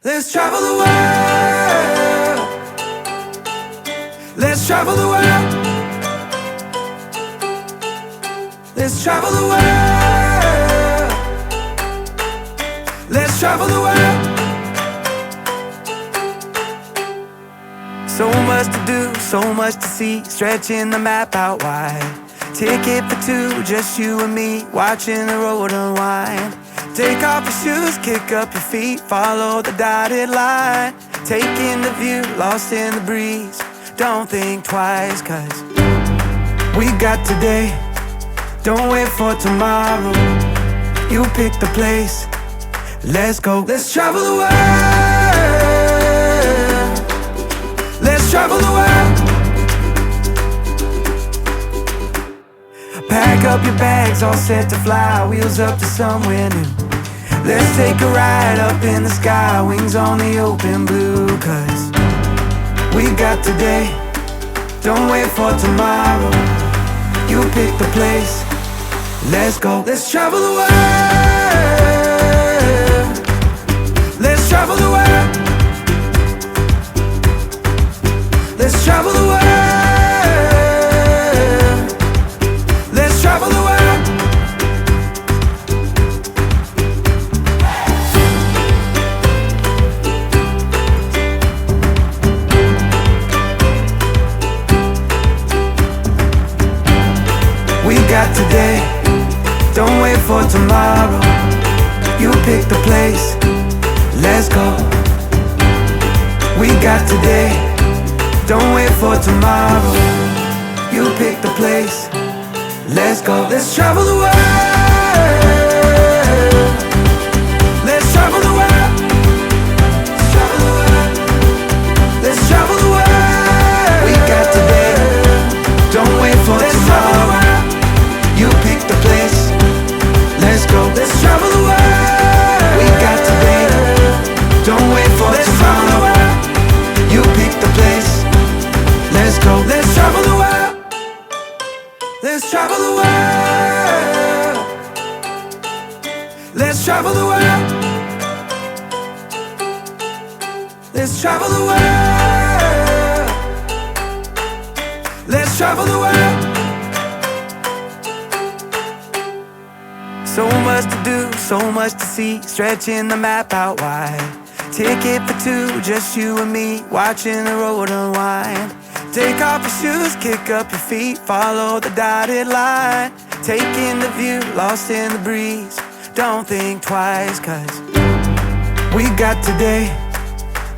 Let's travel the world. Let's travel the world. Let's travel the world. Let's travel the world. So much to do, so much to see, stretching the map out wide. Ticket for two, just you and me, watching the road unwind. Take off your shoes, kick up your feet, follow the dotted line. Taking the view, lost in the breeze, don't think twice, cause we got today, don't wait for tomorrow. You pick the place, let's go. Let's travel the world. Let's travel the world. Pack up your bags, all set to fly, wheels up to somewhere new. Let's take a ride up in the sky, wings on the open blue. Cause we got today, don't wait for tomorroYou pick the place, let's go. Let's travel the world. Let's travel the world. Let's travel the world. Let's travel the world. We got today, don't wait for tomorrow. You pick the place, let's go. We got today, don't wait for tomorrow. You pick the place, let's go. Let's travel the world. Let's travel the world. Let's travel the world. Let's travel the world. We got today, don't wait for tomorrow. You pick the place, let's go. Let's travel the world. We got today, don't wait for tomorrow. You pick the place, let's go. Let's travel the world. Let's travel the world. Let's travel the world. Let's travel the world. Let's travel the world. So much to do, so much to see, stretching the map out wide. Ticket for two, just you and me, watching the road unwind. Take off your shoes, kick up your feet, follow the dotted line. Taking the view, lost in the breeze, don't think twice, cause we got today,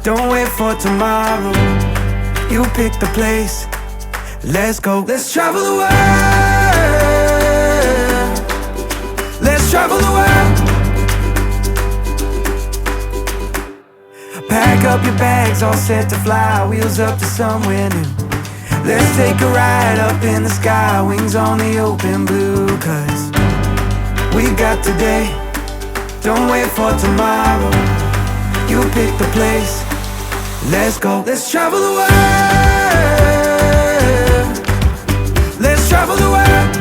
don't wait for tomorrow. You pick the place, let's go. Let's travel the world. Let's travel the world. Pack up your bags, all set to fly, wheels up to somewhere new. Let's take a ride up in the sky, wings on the open blue. Cause we got today, don't wait for tomorrow. You pick the place, let's go. Let's travel the world. Let's travel the world.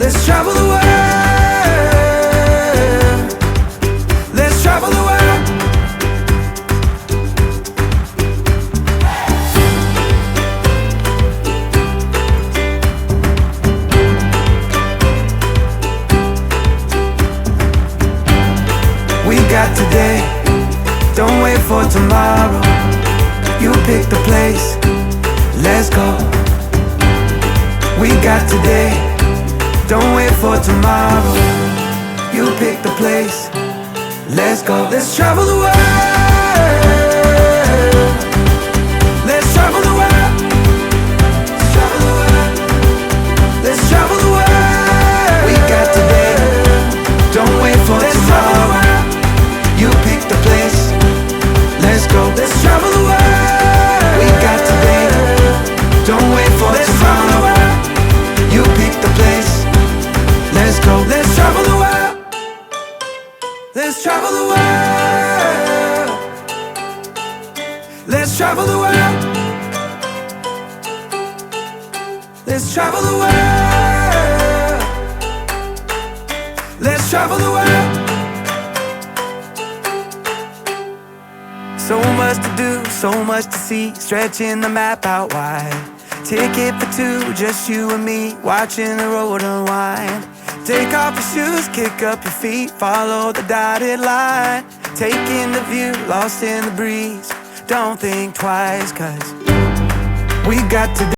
Let's travel the world. Let's travel the world. We got today, don't wait for tomorrow. You pick the place, let's go. We got today, don't wait for tomorrow. You pick the place, let's go. Let's travel the world. Let's travel the world. Let's travel the world. Let's travel the world. We got today, don't wait for tomorrow. You pick the place, let's go. Let's travel the world. We got today, don't wait for tomorrow. You pick the place, let's go. Let's travel the world. Let's travel the world. Let's travel the world. Let's travel the world. Let's travel the world. So much to do, so much to see, stretching the map out wide. Ticket for two, just you and me, watching the road unwind. Take off your shoes, kick up your feet, follow the dotted line. Taking the view, lost in the breeze, don't think twice, 'cause we got to